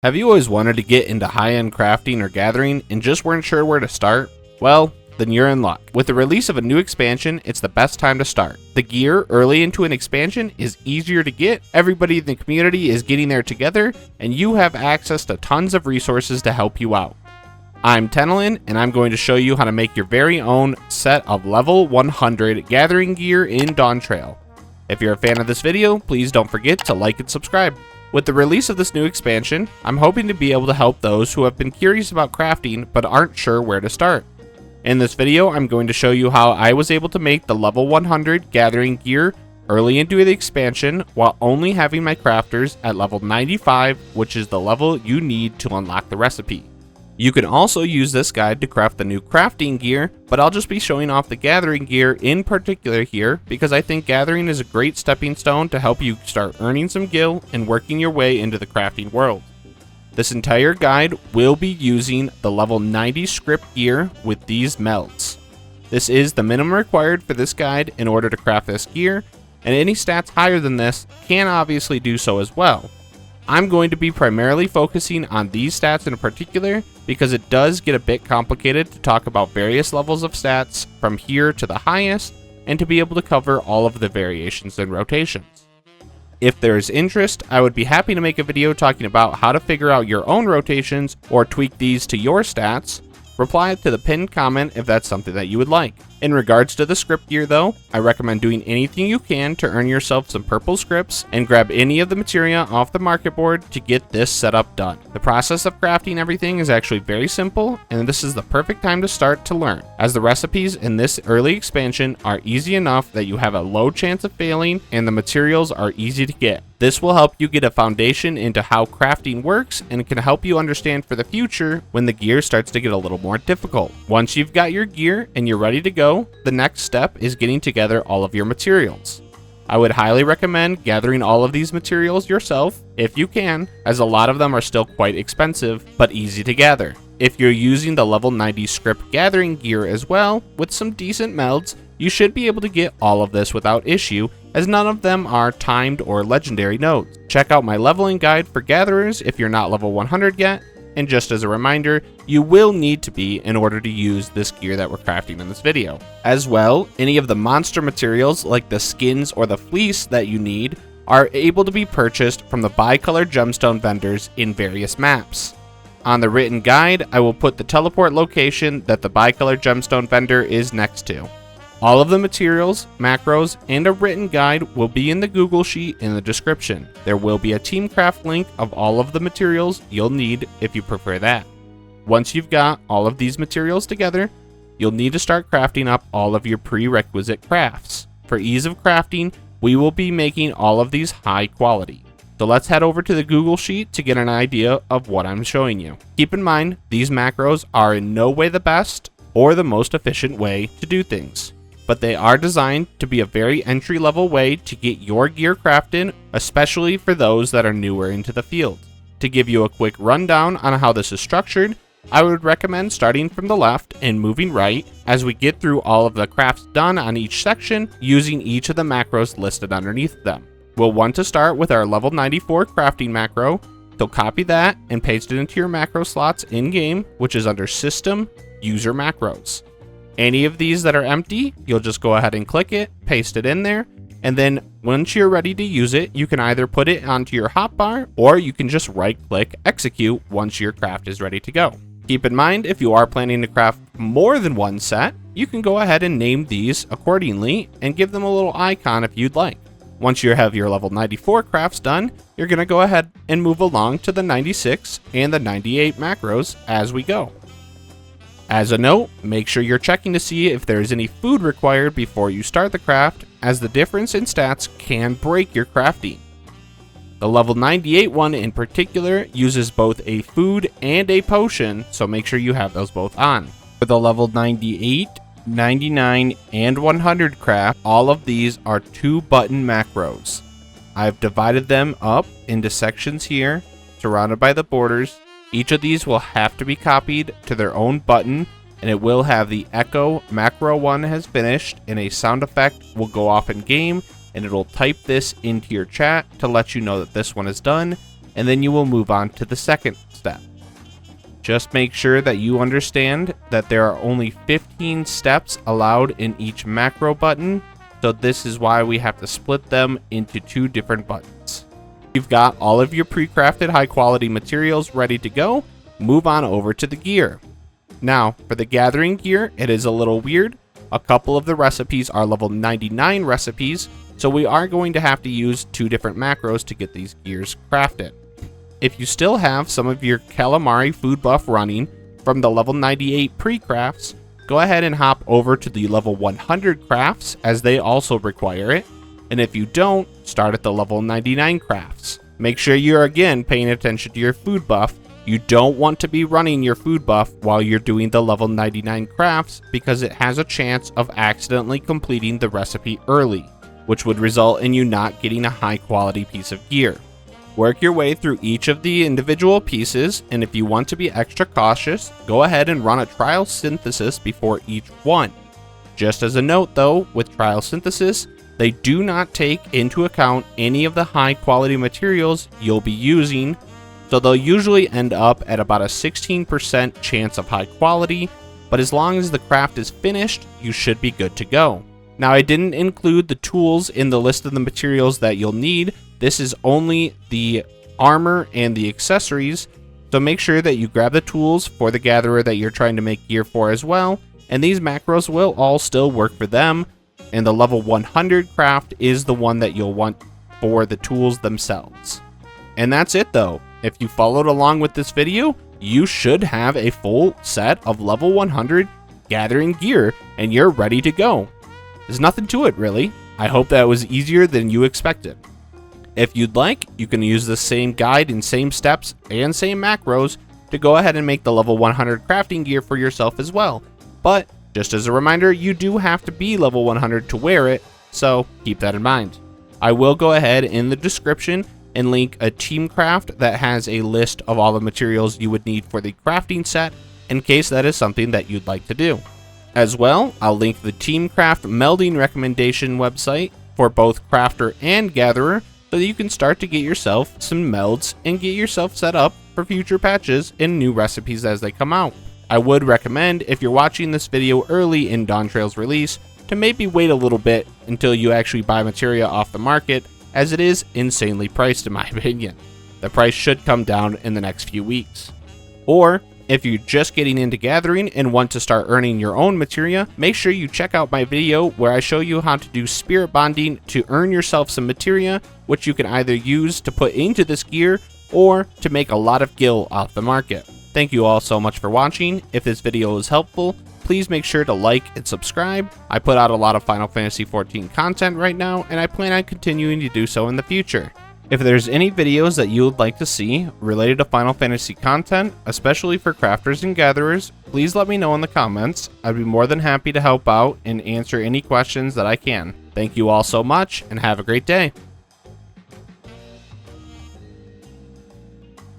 Have you always wanted to get into high-end crafting or gathering and just weren't sure where to start? Well, then you're in luck. With the release of a new expansion, it's the best time to start. The gear early into an expansion is easier to get, everybody in the community is getting there together, and you have access to tons of resources to help you out. I'm Tenelin, and I'm going to show you how to make your very own set of level 100 gathering gear in Dawntrail. If you're a fan of this video, please don't forget to like and subscribe. With the release of this new expansion, I'm hoping to be able to help those who have been curious about crafting but aren't sure where to start. In this video, I'm going to show you how I was able to make the level 100 gathering gear early into the expansion while only having my crafters at level 95, which is the level you need to unlock the recipe. You can also use this guide to craft the new crafting gear, but I'll just be showing off the gathering gear in particular here because I think gathering is a great stepping stone to help you start earning some gil and working your way into the crafting world. This entire guide will be using the level 90 Scrip gear with these melds. This is the minimum required for this guide in order to craft this gear, and any stats higher than this can obviously do so as well. I'm going to be primarily focusing on these stats in particular because it does get a bit complicated to talk about various levels of stats from here to the highest and to be able to cover all of the variations and rotations. If there is interest, I would be happy to make a video talking about how to figure out your own rotations or tweak these to your stats. Reply to the pinned comment if that's something that you would like. In regards to the script gear though, I recommend doing anything you can to earn yourself some purple scripts and grab any of the materia off the market board to get this setup done. The process of crafting everything is actually very simple, and this is the perfect time to start to learn, as the recipes in this early expansion are easy enough that you have a low chance of failing and the materials are easy to get. This will help you get a foundation into how crafting works and can help you understand for the future when the gear starts to get a little more difficult. Once you've got your gear and you're ready to go, the next step is getting together all of your materials. I would highly recommend gathering all of these materials yourself if you can, as a lot of them are still quite expensive but easy to gather. If you're using the level 90 Scrip gathering gear as well, with some decent melds, you should be able to get all of this without issue, as none of them are timed or legendary nodes. Check out my leveling guide for gatherers if you're not level 100 yet, and just as a reminder, you will need to be in order to use this gear that we're crafting in this video. As well, any of the monster materials like the skins or the fleece that you need are able to be purchased from the bicolor gemstone vendors in various maps. On the written guide, I will put the teleport location that the bicolor gemstone vendor is next to. All of the materials, macros, and a written guide will be in the Google Sheet in the description. There will be a Teamcraft link of all of the materials you'll need if you prefer that. Once you've got all of these materials together, you'll need to start crafting up all of your prerequisite crafts. For ease of crafting, we will be making all of these high quality. So let's head over to the Google Sheet to get an idea of what I'm showing you. Keep in mind, these macros are in no way the best or the most efficient way to do things, but they are designed to be a very entry-level way to get your gear crafted, especially for those that are newer into the field. To give you a quick rundown on how this is structured, I would recommend starting from the left and moving right as we get through all of the crafts done on each section using each of the macros listed underneath them. We'll want to start with our level 94 crafting macro, so copy that and paste it into your macro slots in-game, which is under System, User Macros. Any of these that are empty, you'll just go ahead and click it, paste it in there, and then once you're ready to use it, you can either put it onto your hotbar or you can just right-click Execute once your craft is ready to go. Keep in mind, if you are planning to craft more than one set, you can go ahead and name these accordingly and give them a little icon if you'd like. Once you have your level 94 crafts done, you're going to go ahead and move along to the 96 and the 98 macros as we go. As a note, make sure you're checking to see if there is any food required before you start the craft, as the difference in stats can break your crafting. The level 98 one in particular uses both a food and a potion, so make sure you have those both on. For the level 98, 99, and 100 craft, all of these are 2-button macros. I've divided them up into sections here, surrounded by the borders. Each of these will have to be copied to their own button, and it will have the echo macro 1 has finished, and a sound effect will go off in game, and it'll type this into your chat to let you know that this one is done. and then you will move on to the second step. Just make sure that you understand that there are only 15 steps allowed in each macro button, so this is why we have to split them into 2 different buttons. You've got all of your pre-crafted high quality materials ready to go, move on over to the gear. Now, for the gathering gear, it is a little weird. A couple of the recipes are level 99 recipes, so we are going to have to use 2 different macros to get these gears crafted. If you still have some of your calamari food buff running from the level 98 pre-crafts, go ahead and hop over to the level 100 crafts, as they also require it. And if you don't, start at the level 99 crafts. Make sure you're again paying attention to your food buff. You don't want to be running your food buff while you're doing the level 99 crafts, because it has a chance of accidentally completing the recipe early, which would result in you not getting a high quality piece of gear. Work your way through each of the individual pieces, and if you want to be extra cautious, go ahead and run a trial synthesis before each one. Just as a note though, with trial synthesis, they do not take into account any of the high quality materials you'll be using, so they'll usually end up at about a 16% chance of high quality, but as long as the craft is finished, you should be good to go. Now, I didn't include the tools in the list of the materials that you'll need. This is only the armor and the accessories, so make sure that you grab the tools for the gatherer that you're trying to make gear for as well, and these macros will all still work for them, and the level 100 craft is the one that you'll want for the tools themselves. And that's it though. If you followed along with this video, you should have a full set of level 100 gathering gear, and you're ready to go. There's nothing to it really. I hope that was easier than you expected. If you'd like, you can use the same guide and same steps and same macros to go ahead and make the level 100 crafting gear for yourself as well. But just as a reminder, you do have to be level 100 to wear it, so keep that in mind. I will go ahead in the description and link a Teamcraft that has a list of all the materials you would need for the crafting set, in case that is something that you'd like to do. As well, I'll link the Teamcraft Melding Recommendation website for both crafter and gatherer, so that you can start to get yourself some melds and get yourself set up for future patches and new recipes as they come out. I would recommend, if you're watching this video early in Dawntrail's release, to maybe wait a little bit until you actually buy Materia off the market, as it is insanely priced in my opinion. The price should come down in the next few weeks. Or, if you're just getting into gathering and want to start earning your own materia, make sure you check out my video where I show you how to do spirit bonding to earn yourself some materia, which you can either use to put into this gear or to make a lot of gil off the market. Thank you all so much for watching. If this video was helpful, please make sure to like and subscribe. I put out a lot of Final Fantasy XIV content right now, and I plan on continuing to do so in the future. If there's any videos that you would like to see related to Final Fantasy content, especially for crafters and gatherers, please let me know in the comments. I'd be more than happy to help out and answer any questions that I can. Thank you all so much, and have a great day.